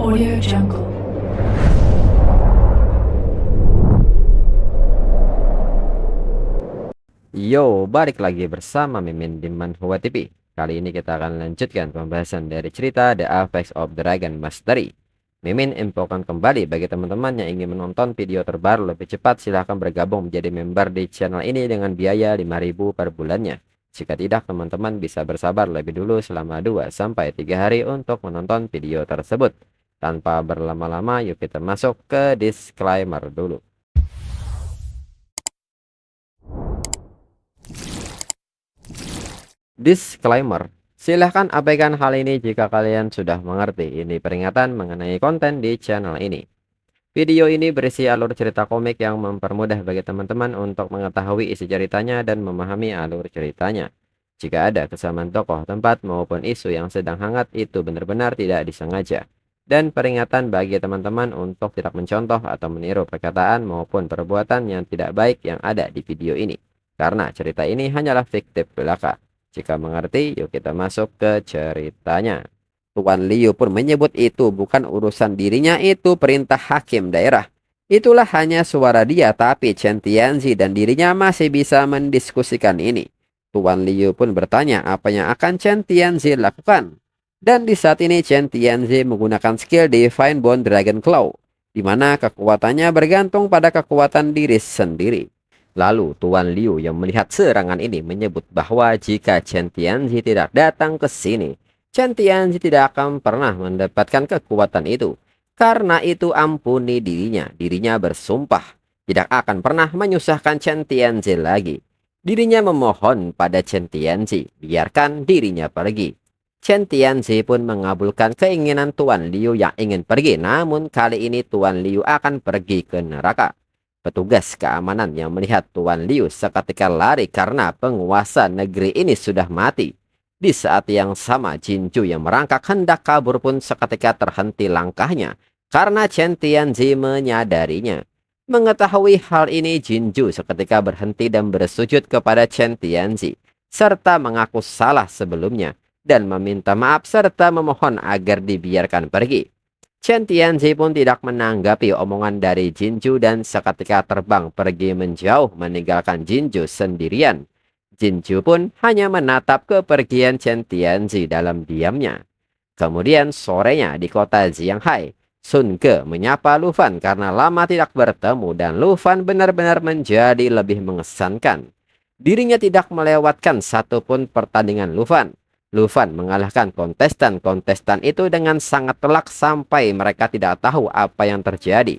Audio Jungle. Yo, balik lagi bersama Mimin di Manhwa TV. Kali ini kita akan lanjutkan pembahasan dari cerita The Apex of Dragon Mastery. Mimin infokan kembali bagi teman-teman yang ingin menonton video terbaru lebih cepat, silahkan bergabung menjadi member di channel ini dengan biaya 5.000 per bulannya. Jika tidak, teman-teman bisa bersabar lebih dulu selama 2-3 hari untuk menonton video tersebut. Tanpa berlama-lama, yuk kita masuk ke disclaimer dulu. Disclaimer, silahkan abaikan hal ini jika kalian sudah mengerti. Ini peringatan mengenai konten di channel ini. Video ini berisi alur cerita komik yang mempermudah bagi teman-teman untuk mengetahui isi ceritanya dan memahami alur ceritanya. Jika ada kesamaan tokoh, tempat, maupun isu yang sedang hangat, itu benar-benar tidak disengaja. Dan peringatan bagi teman-teman untuk tidak mencontoh atau meniru perkataan maupun perbuatan yang tidak baik yang ada di video ini. Karena cerita ini hanyalah fiktif belaka. Jika mengerti, yuk kita masuk ke ceritanya. Tuan Liu pun menyebut itu bukan urusan dirinya, itu perintah hakim daerah. Itulah hanya suara dia, tapi Chen Tianzi dan dirinya masih bisa mendiskusikan ini. Tuan Liu pun bertanya apa yang akan Chen Tianzi lakukan. Dan di saat ini Chen Tianzi menggunakan skill Divine Bone Dragon Claw, di mana kekuatannya bergantung pada kekuatan diri sendiri. Lalu Tuan Liu yang melihat serangan ini menyebut bahwa jika Chen Tianzi tidak datang ke sini, Chen Tianzi tidak akan pernah mendapatkan kekuatan itu. Karena itu ampuni dirinya. Dirinya bersumpah tidak akan pernah menyusahkan Chen Tianzi lagi. Dirinya memohon pada Chen Tianzi, biarkan dirinya pergi. Chen Tianzi pun mengabulkan keinginan Tuan Liu yang ingin pergi, namun kali ini Tuan Liu akan pergi ke neraka. Petugas keamanan yang melihat Tuan Liu seketika lari karena penguasa negeri ini sudah mati. Di saat yang sama, Jinju yang merangkak hendak kabur pun seketika terhenti langkahnya karena Chen Tianzi menyadarinya. Mengetahui hal ini, Jinju seketika berhenti dan bersujud kepada Chen Tianzi serta mengaku salah sebelumnya dan meminta maaf serta memohon agar dibiarkan pergi. Chen Tianzi pun tidak menanggapi omongan dari Jinju dan seketika terbang pergi menjauh meninggalkan Jinju sendirian. Jinju pun hanya menatap kepergian Chen Tianzi dalam diamnya. Kemudian sorenya di kota Jianghai, Sun Ge menyapa Lu Fan karena lama tidak bertemu dan Lu Fan benar-benar menjadi lebih mengesankan. Dirinya tidak melewatkan satupun pertandingan Lu Fan. Lu Fan mengalahkan kontestan-kontestan itu dengan sangat telak sampai mereka tidak tahu apa yang terjadi.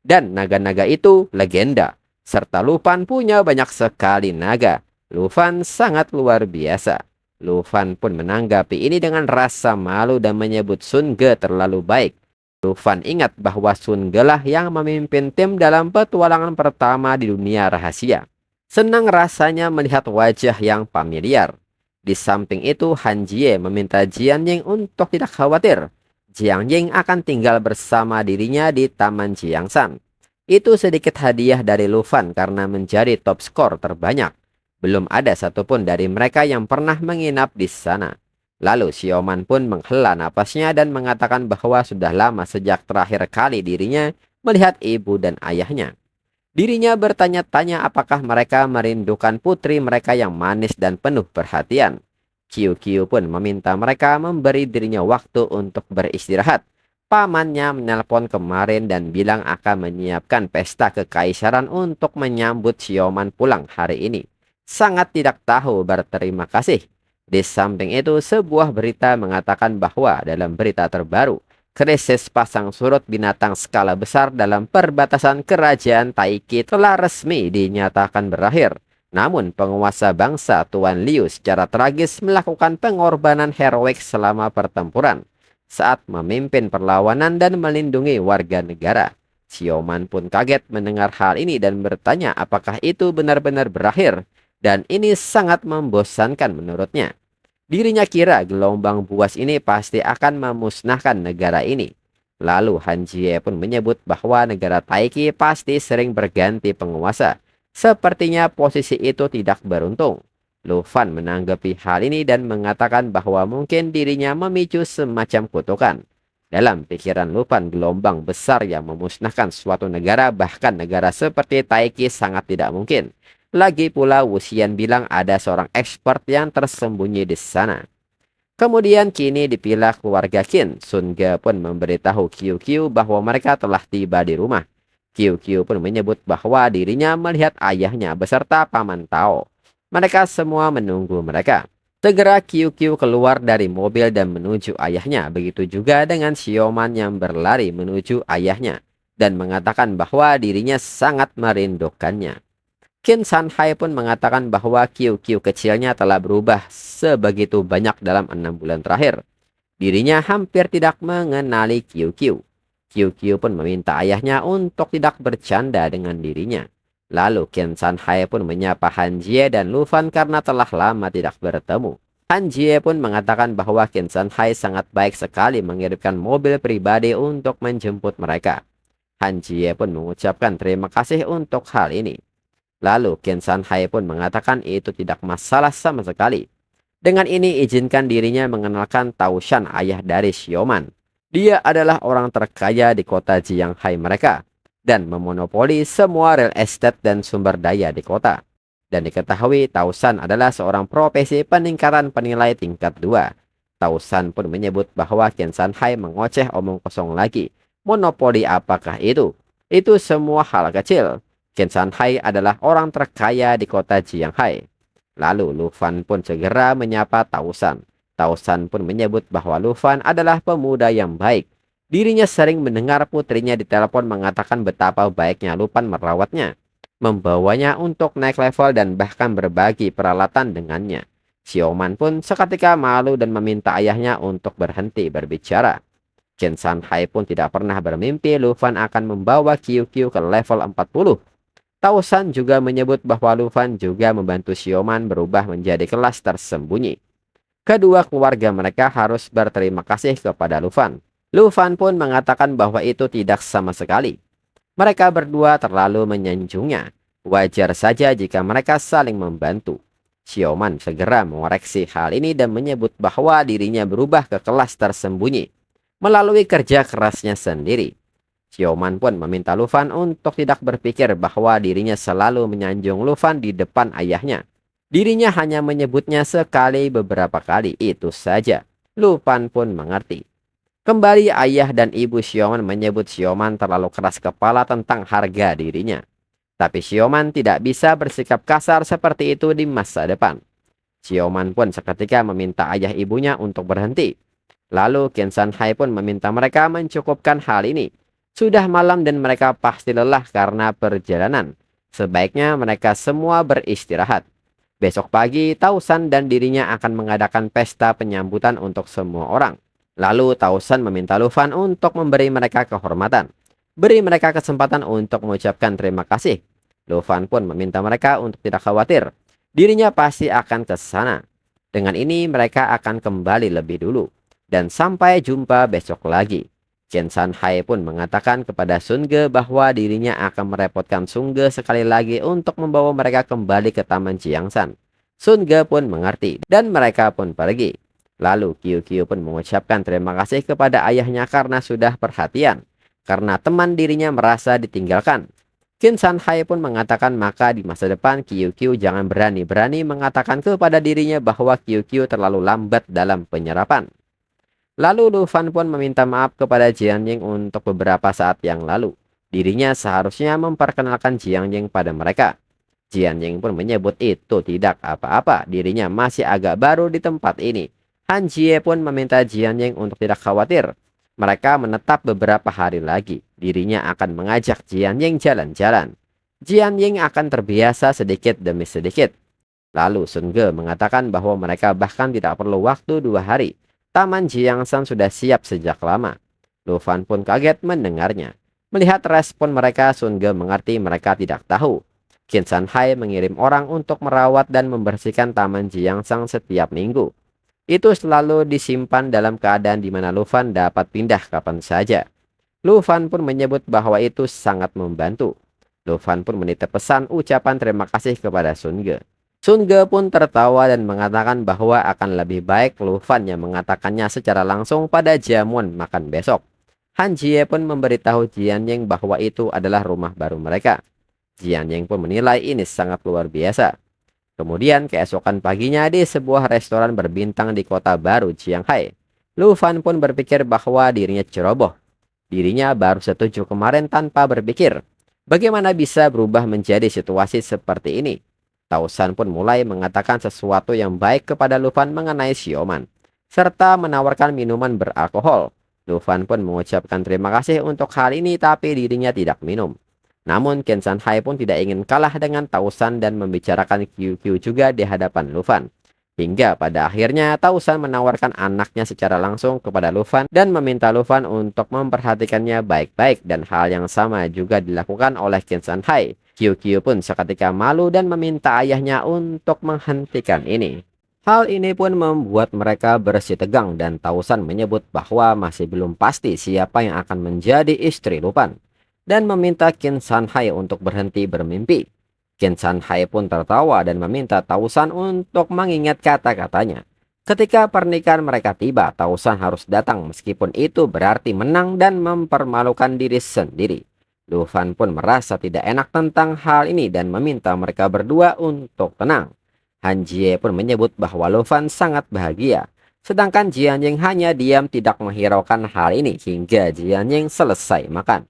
Dan naga-naga itu legenda. Serta Lu Fan punya banyak sekali naga. Lu Fan sangat luar biasa. Lu Fan pun menanggapi ini dengan rasa malu dan menyebut Sun Ge terlalu baik. Lu Fan ingat bahwa Sun Ge lah yang memimpin tim dalam petualangan pertama di dunia rahasia. Senang rasanya melihat wajah yang familiar. Di samping itu, Han Jie meminta Jian Ying untuk tidak khawatir. Jiang Ying akan tinggal bersama dirinya di Taman Jiangsan. Itu sedikit hadiah dari Lu Fan karena menjadi top skor terbanyak. Belum ada satupun dari mereka yang pernah menginap di sana. Lalu Xiaoman pun menghela napasnya dan mengatakan bahwa sudah lama sejak terakhir kali dirinya melihat ibu dan ayahnya. Dirinya bertanya-tanya apakah mereka merindukan putri mereka yang manis dan penuh perhatian. Qiu Qiu pun meminta mereka memberi dirinya waktu untuk beristirahat. Pamannya menelpon kemarin dan bilang akan menyiapkan pesta kekaisaran untuk menyambut Xiaoman pulang hari ini. Sangat tidak tahu berterima kasih. Di samping itu, sebuah berita mengatakan bahwa dalam berita terbaru, krisis pasang surut binatang skala besar dalam perbatasan kerajaan Taiki telah resmi dinyatakan berakhir. Namun penguasa bangsa Tuan Liu secara tragis melakukan pengorbanan heroik selama pertempuran saat memimpin perlawanan dan melindungi warga negara. Xiaoman pun kaget mendengar hal ini dan bertanya apakah itu benar-benar berakhir, dan ini sangat membosankan menurutnya. Dirinya kira gelombang buas ini pasti akan memusnahkan negara ini. Lalu Han Jie pun menyebut bahwa negara Taiki pasti sering berganti penguasa. Sepertinya posisi itu tidak beruntung. Lu Fan menanggapi hal ini dan mengatakan bahwa mungkin dirinya memicu semacam kutukan. Dalam pikiran Lufan, gelombang besar yang memusnahkan suatu negara, bahkan negara seperti Taiki, sangat tidak mungkin. Lagi pula Wuxian bilang ada seorang expert yang tersembunyi di sana. Kemudian kini dipilih keluarga Qin. Sun Ge pun memberitahu Qiu Qiu bahwa mereka telah tiba di rumah. Qiu Qiu pun menyebut bahwa dirinya melihat ayahnya beserta Paman Tao. Mereka semua menunggu mereka. Segera Qiu Qiu keluar dari mobil dan menuju ayahnya. Begitu juga dengan Sioman yang berlari menuju ayahnya dan mengatakan bahwa dirinya sangat merindukannya. Qin Sanhai pun mengatakan bahwa Qiu Qiu kecilnya telah berubah sebegitu banyak dalam 6 bulan terakhir. Dirinya hampir tidak mengenali Qiu Qiu. Qiu Qiu pun meminta ayahnya untuk tidak bercanda dengan dirinya. Lalu Qin Sanhai pun menyapa Han Jie dan Lufan karena telah lama tidak bertemu. Han Jie pun mengatakan bahwa Qin Sanhai sangat baik sekali mengirimkan mobil pribadi untuk menjemput mereka. Han Jie pun mengucapkan terima kasih untuk hal ini. Lalu Qin Sanhai pun mengatakan itu tidak masalah sama sekali. Dengan ini izinkan dirinya mengenalkan Tao Shan, ayah dari Sioman. Dia adalah orang terkaya di kota Jianghai mereka dan memonopoli semua real estate dan sumber daya di kota. Dan diketahui Tao Shan adalah seorang profesi peningkatan penilai tingkat 2. Tao Shan pun menyebut bahwa Qin Sanhai mengoceh omong kosong lagi. Monopoli apakah itu? Itu semua hal kecil. Qin Sanhai adalah orang terkaya di kota Jianghai. Lalu Lufan pun segera menyapa Tao Shan. Tao Shan pun menyebut bahwa Lufan adalah pemuda yang baik. Dirinya sering mendengar putrinya di telepon mengatakan betapa baiknya Lufan merawatnya, membawanya untuk naik level dan bahkan berbagi peralatan dengannya. Sioman pun seketika malu dan meminta ayahnya untuk berhenti berbicara. Qin Sanhai pun tidak pernah bermimpi Lufan akan membawa Qiu Qiu ke level 40. Tao Shan juga menyebut bahwa Lufan juga membantu Sioman berubah menjadi kelas tersembunyi. Kedua keluarga mereka harus berterima kasih kepada Lufan. Lufan pun mengatakan bahwa itu tidak sama sekali. Mereka berdua terlalu menyanjungnya. Wajar saja jika mereka saling membantu. Sioman segera mengoreksi hal ini dan menyebut bahwa dirinya berubah ke kelas tersembunyi melalui kerja kerasnya sendiri. Sioman pun meminta Lufan untuk tidak berpikir bahwa dirinya selalu menyanjung Lufan di depan ayahnya. Dirinya hanya menyebutnya sekali beberapa kali, itu saja. Lufan pun mengerti. Kembali ayah dan ibu Sioman menyebut Sioman terlalu keras kepala tentang harga dirinya. Tapi Sioman tidak bisa bersikap kasar seperti itu di masa depan. Sioman pun seketika meminta ayah ibunya untuk berhenti. Lalu Qin Sanhai pun meminta mereka mencukupkan hal ini. Sudah malam dan mereka pasti lelah karena perjalanan. Sebaiknya mereka semua beristirahat. Besok pagi Tao Shan dan dirinya akan mengadakan pesta penyambutan untuk semua orang. Lalu Tao Shan meminta Lufan untuk memberi mereka kehormatan. Beri mereka kesempatan untuk mengucapkan terima kasih. Lufan pun meminta mereka untuk tidak khawatir. Dirinya pasti akan ke sana. Dengan ini mereka akan kembali lebih dulu. Dan sampai jumpa besok lagi. Qin Sanhai pun mengatakan kepada Sun Ge bahwa dirinya akan merepotkan Sun Ge sekali lagi untuk membawa mereka kembali ke Taman Jiangshan. Sun Ge pun mengerti dan mereka pun pergi. Lalu Qiu Qiu pun mengucapkan terima kasih kepada ayahnya karena sudah perhatian. Karena teman dirinya merasa ditinggalkan. Qin Sanhai pun mengatakan maka di masa depan Qiu Qiu jangan berani-berani mengatakan kepada dirinya bahwa Qiu Qiu terlalu lambat dalam penyerapan. Lalu Lufan pun meminta maaf kepada Jian Ying untuk beberapa saat yang lalu. Dirinya seharusnya memperkenalkan Jian Ying pada mereka. Jian Ying pun menyebut itu tidak apa-apa. Dirinya masih agak baru di tempat ini. Han Jie pun meminta Jian Ying untuk tidak khawatir. Mereka menetap beberapa hari lagi. Dirinya akan mengajak Jian Ying jalan-jalan. Jian Ying akan terbiasa sedikit demi sedikit. Lalu Sun Ge mengatakan bahwa mereka bahkan tidak perlu waktu 2 hari. Taman Jiangshan sudah siap sejak lama. Lufan pun kaget mendengarnya. Melihat respon mereka, Sun Ge mengerti mereka tidak tahu. Qin Sanhai mengirim orang untuk merawat dan membersihkan Taman Jiangshan setiap minggu. Itu selalu disimpan dalam keadaan di mana Lufan dapat pindah kapan saja. Lufan pun menyebut bahwa itu sangat membantu. Lufan pun menitip pesan ucapan terima kasih kepada Sun Ge. Sun Ge pun tertawa dan mengatakan bahwa akan lebih baik Lu Fan yang mengatakannya secara langsung pada jamuan makan besok. Han Jie pun memberitahu Jian Ying bahwa itu adalah rumah baru mereka. Jian Ying pun menilai ini sangat luar biasa. Kemudian keesokan paginya di sebuah restoran berbintang di kota baru Shanghai, Lu Fan pun berpikir bahwa dirinya ceroboh. Dirinya baru setuju kemarin tanpa berpikir. Bagaimana bisa berubah menjadi situasi seperti ini? Tao San pun mulai mengatakan sesuatu yang baik kepada Lu Fan mengenai sioman, serta menawarkan minuman beralkohol. Lu Fan pun mengucapkan terima kasih untuk hal ini tapi dirinya tidak minum. Namun Ken San Hai pun tidak ingin kalah dengan Tao San dan membicarakan QQ juga di hadapan Lu Fan. Hingga pada akhirnya Tao San menawarkan anaknya secara langsung kepada Lu Fan dan meminta Lu Fan untuk memperhatikannya baik-baik, dan hal yang sama juga dilakukan oleh Ken San Hai. QQ pun seketika malu dan meminta ayahnya untuk menghentikan ini. Hal ini pun membuat mereka bersitegang dan Tao San menyebut bahwa masih belum pasti siapa yang akan menjadi istri Lu Fan, dan meminta Ken San Hai untuk berhenti bermimpi. Ken San Hai pun tertawa dan meminta Tao San untuk mengingat kata-katanya. Ketika pernikahan mereka tiba, Tao San harus datang meskipun itu berarti menang dan mempermalukan diri sendiri. Lu Fan pun merasa tidak enak tentang hal ini dan meminta mereka berdua untuk tenang. Han Jie pun menyebut bahwa Lu Fan sangat bahagia. Sedangkan Jian Ying hanya diam tidak menghiraukan hal ini hingga Jian Ying selesai makan.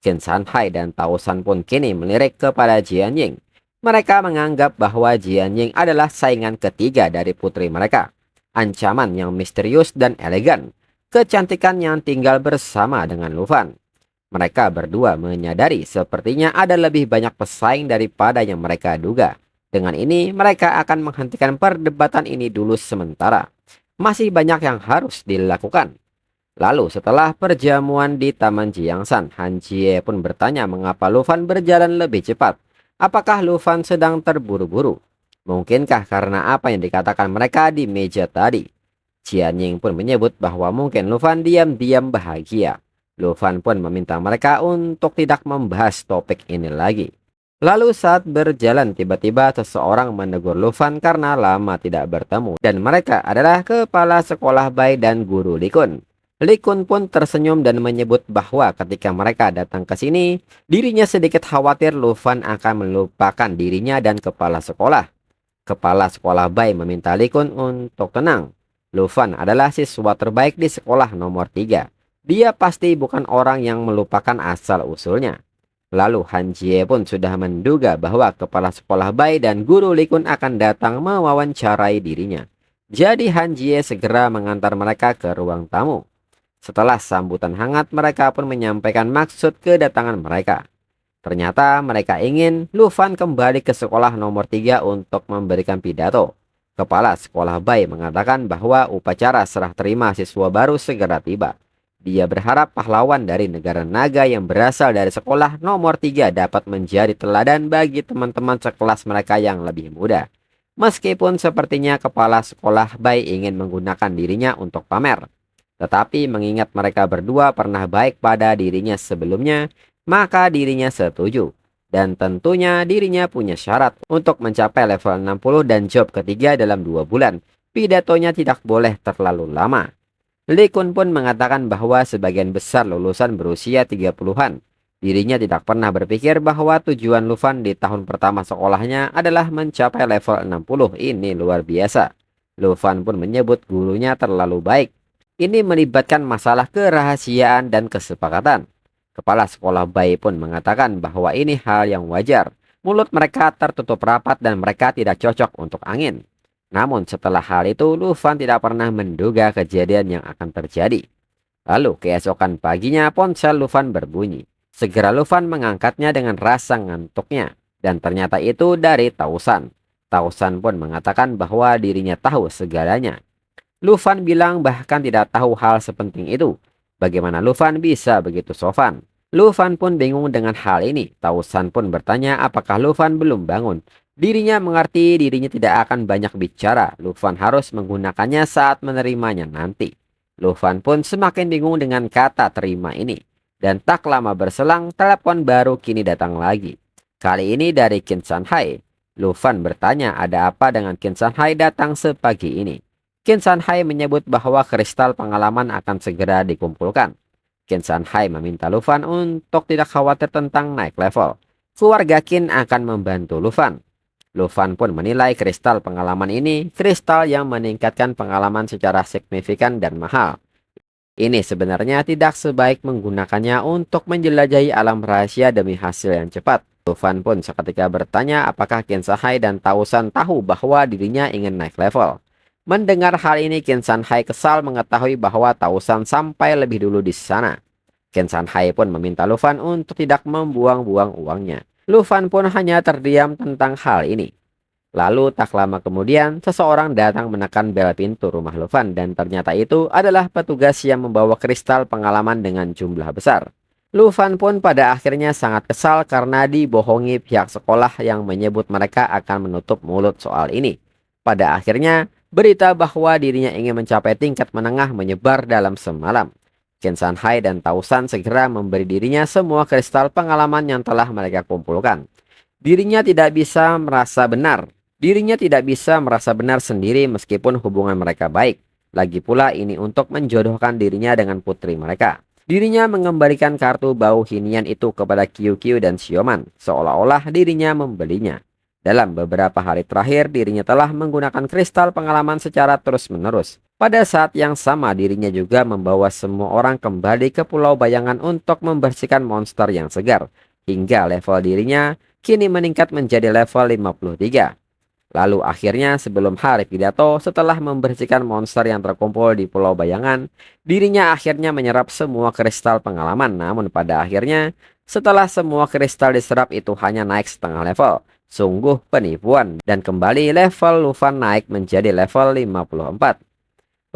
Ken San Hai dan Tao San pun kini melirik kepada Jian Ying. Mereka menganggap bahwa Jian Ying adalah saingan ketiga dari putri mereka. Ancaman yang misterius dan elegan. Kecantikan yang tinggal bersama dengan Lu Fan. Mereka berdua menyadari sepertinya ada lebih banyak pesaing daripada yang mereka duga. Dengan ini mereka akan menghentikan perdebatan ini dulu sementara. Masih banyak yang harus dilakukan. Lalu setelah perjamuan di Taman Jiangsan, Han Jie pun bertanya mengapa Lu Fan berjalan lebih cepat. Apakah Lu Fan sedang terburu-buru? Mungkinkah karena apa yang dikatakan mereka di meja tadi? Jian Ying pun menyebut bahwa mungkin Lu Fan diam-diam bahagia. Lu Fan pun meminta mereka untuk tidak membahas topik ini lagi. Lalu saat berjalan tiba-tiba seseorang menegur Lu Fan karena lama tidak bertemu. Dan mereka adalah kepala sekolah Bai dan guru Li Kun. Li Kun pun tersenyum dan menyebut bahwa ketika mereka datang ke sini, dirinya sedikit khawatir Lu Fan akan melupakan dirinya dan kepala sekolah. Kepala sekolah Bai meminta Li Kun untuk tenang. Lu Fan adalah siswa terbaik di sekolah nomor 3. Dia pasti bukan orang yang melupakan asal-usulnya. Lalu Han Jie pun sudah menduga bahwa kepala sekolah Bai dan guru Li Kun akan datang mewawancarai dirinya. Jadi Han Jie segera mengantar mereka ke ruang tamu. Setelah sambutan hangat, mereka pun menyampaikan maksud kedatangan mereka. Ternyata mereka ingin Lu Fan kembali ke sekolah nomor 3 untuk memberikan pidato. Kepala sekolah Bai mengatakan bahwa upacara serah terima siswa baru segera tiba. Dia berharap pahlawan dari negara naga yang berasal dari sekolah nomor 3 dapat menjadi teladan bagi teman-teman sekelas mereka yang lebih muda. Meskipun sepertinya kepala sekolah Bai ingin menggunakan dirinya untuk pamer. Tetapi mengingat mereka berdua pernah baik pada dirinya sebelumnya, maka dirinya setuju. Dan tentunya dirinya punya syarat untuk mencapai level 60 dan job ketiga dalam 2 bulan. Pidatonya tidak boleh terlalu lama. Li Kun pun mengatakan bahwa sebagian besar lulusan berusia 30-an. Dirinya tidak pernah berpikir bahwa tujuan Lu Fan di tahun pertama sekolahnya adalah mencapai level 60. Ini luar biasa. Lu Fan pun menyebut gurunya terlalu baik. Ini melibatkan masalah kerahasiaan dan kesepakatan. Kepala sekolah Bai pun mengatakan bahwa ini hal yang wajar. Mulut mereka tertutup rapat dan mereka tidak cocok untuk angin. Namun setelah hal itu, Lu Fan tidak pernah menduga kejadian yang akan terjadi. Lalu keesokan paginya ponsel Lu Fan berbunyi. Segera Lu Fan mengangkatnya dengan rasa ngantuknya. Dan ternyata itu dari Tao San. Tao San pun mengatakan bahwa dirinya tahu segalanya. Lu Fan bilang bahkan tidak tahu hal sepenting itu. Bagaimana Lu Fan bisa begitu sopan? Lu Fan pun bingung dengan hal ini. Tao San pun bertanya apakah Lu Fan belum bangun. Dirinya mengerti dirinya tidak akan banyak bicara. Lu Fan harus menggunakannya saat menerimanya nanti. Lu Fan pun semakin bingung dengan kata terima ini. Dan tak lama berselang, telepon baru kini datang lagi. Kali ini dari Ken San Hai. Lu Fan bertanya ada apa dengan Qin Shanhai datang sepagi ini. Qin Shanhai menyebut bahwa kristal pengalaman akan segera dikumpulkan. Qin Shanhai meminta Lu Fan untuk tidak khawatir tentang naik level. Keluarga Qin akan membantu Lu Fan. Lu Fan pun menilai kristal pengalaman ini kristal yang meningkatkan pengalaman secara signifikan dan mahal. Ini sebenarnya tidak sebaik menggunakannya untuk menjelajahi alam rahasia demi hasil yang cepat. Lu Fan pun seketika bertanya apakah Qin Shanhai dan Tao San tahu bahwa dirinya ingin naik level. Mendengar hal ini, Qin Shanhai kesal mengetahui bahwa Tao San sampai lebih dulu di sana. Qin Shanhai pun meminta Lu Fan untuk tidak membuang-buang uangnya. Lu Fan pun hanya terdiam tentang hal ini. Lalu tak lama kemudian, seseorang datang menekan bel pintu rumah Lu Fan dan ternyata itu adalah petugas yang membawa kristal pengalaman dengan jumlah besar. Lu Fan pun pada akhirnya sangat kesal karena dibohongi pihak sekolah yang menyebut mereka akan menutup mulut soal ini. Pada akhirnya, berita bahwa dirinya ingin mencapai tingkat menengah menyebar dalam semalam. Qin Shanhai dan Tao San segera memberi dirinya semua kristal pengalaman yang telah mereka kumpulkan. Dirinya tidak bisa merasa benar. Dirinya tidak bisa merasa benar sendiri meskipun hubungan mereka baik. Lagi pula ini untuk menjodohkan dirinya dengan putri mereka. Dirinya mengembalikan kartu bau hinian itu kepada QQ dan Xiaoman, seolah-olah dirinya membelinya. Dalam beberapa hari terakhir, dirinya telah menggunakan kristal pengalaman secara terus-menerus. Pada saat yang sama, dirinya juga membawa semua orang kembali ke Pulau Bayangan untuk membersihkan monster yang segar. Hingga level dirinya kini meningkat menjadi level 53. Lalu akhirnya sebelum hari pidato, setelah membersihkan monster yang terkumpul di Pulau Bayangan, dirinya akhirnya menyerap semua kristal pengalaman. Namun pada akhirnya, setelah semua kristal diserap itu hanya naik setengah level. Sungguh penipuan, dan kembali level Lu Fan naik menjadi level 54.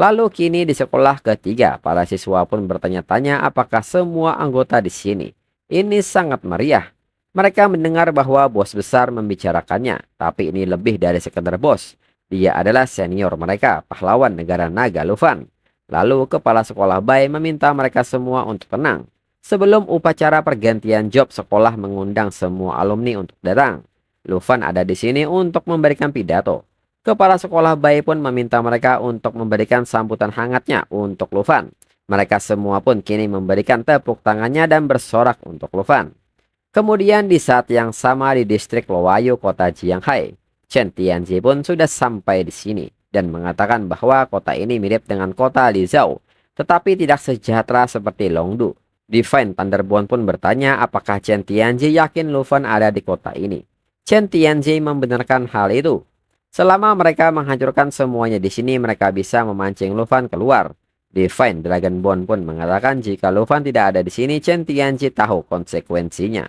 Lalu kini di sekolah ketiga, para siswa pun bertanya-tanya apakah semua anggota di sini. Ini sangat meriah. Mereka mendengar bahwa bos besar membicarakannya, tapi ini lebih dari sekedar bos. Dia adalah senior mereka, pahlawan negara naga Lu Fan. Lalu kepala sekolah Bai meminta mereka semua untuk tenang. Sebelum upacara pergantian job, sekolah mengundang semua alumni untuk datang. Lu Fan ada di sini untuk memberikan pidato. Kepala sekolah Bai pun meminta mereka untuk memberikan sambutan hangatnya untuk Lu Fan. Mereka semua pun kini memberikan tepuk tangannya dan bersorak untuk Lu Fan. Kemudian di saat yang sama di distrik Lowayu, kota Jianghai, Chen Tianji pun sudah sampai di sini dan mengatakan bahwa kota ini mirip dengan kota Lizhou, tetapi tidak sejahtera seperti Longdu. Divine Thunderbolt pun bertanya apakah Chen Tianji yakin Lu Fan ada di kota ini. Chen Tianji membenarkan hal itu. Selama mereka menghancurkan semuanya di sini, mereka bisa memancing Lu Fan keluar. Divine Dragonborn pun mengatakan jika Lu Fan tidak ada di sini, Chen Tianji tahu konsekuensinya.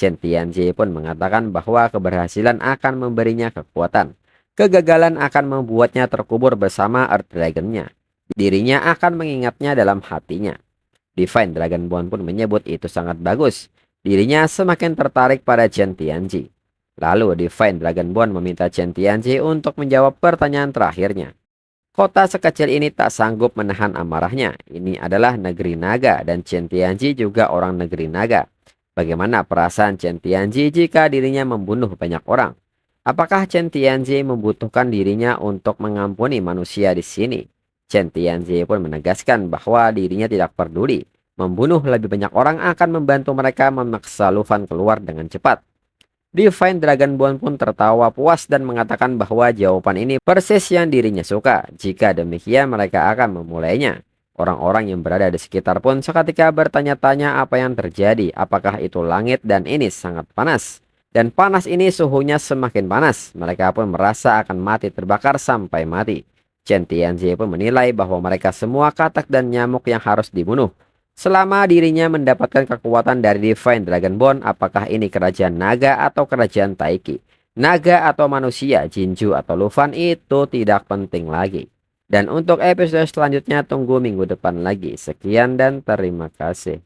Chen Tianji pun mengatakan bahwa keberhasilan akan memberinya kekuatan. Kegagalan akan membuatnya terkubur bersama Earth Dragon-nya. Dirinya akan mengingatnya dalam hatinya. Divine Dragonborn pun menyebut itu sangat bagus. Dirinya semakin tertarik pada Chen Tianji. Lalu Divine Dragonborn meminta Chen Tianji untuk menjawab pertanyaan terakhirnya. Kota sekecil ini tak sanggup menahan amarahnya. Ini adalah negeri naga dan Chen Tianji juga orang negeri naga. Bagaimana perasaan Chen Tianji jika dirinya membunuh banyak orang? Apakah Chen Tianji membutuhkan dirinya untuk mengampuni manusia di sini? Chen Tianji pun menegaskan bahwa dirinya tidak peduli. Membunuh lebih banyak orang akan membantu mereka memaksa Lu Fan keluar dengan cepat. Divine Dragonborn pun tertawa puas dan mengatakan bahwa jawaban ini persis yang dirinya suka. Jika demikian mereka akan memulainya. Orang-orang yang berada di sekitar pun seketika bertanya-tanya apa yang terjadi. Apakah itu langit dan ini sangat panas. Dan panas ini suhunya semakin panas. Mereka pun merasa akan mati terbakar sampai mati. Chen Tianji pun menilai bahwa mereka semua katak dan nyamuk yang harus dibunuh. Selama dirinya mendapatkan kekuatan dari Divine Dragonborn, apakah ini kerajaan naga atau kerajaan Taiki? Naga atau manusia, Jinju atau Lu Fan itu tidak penting lagi. Dan untuk episode selanjutnya tunggu minggu depan lagi. Sekian dan terima kasih.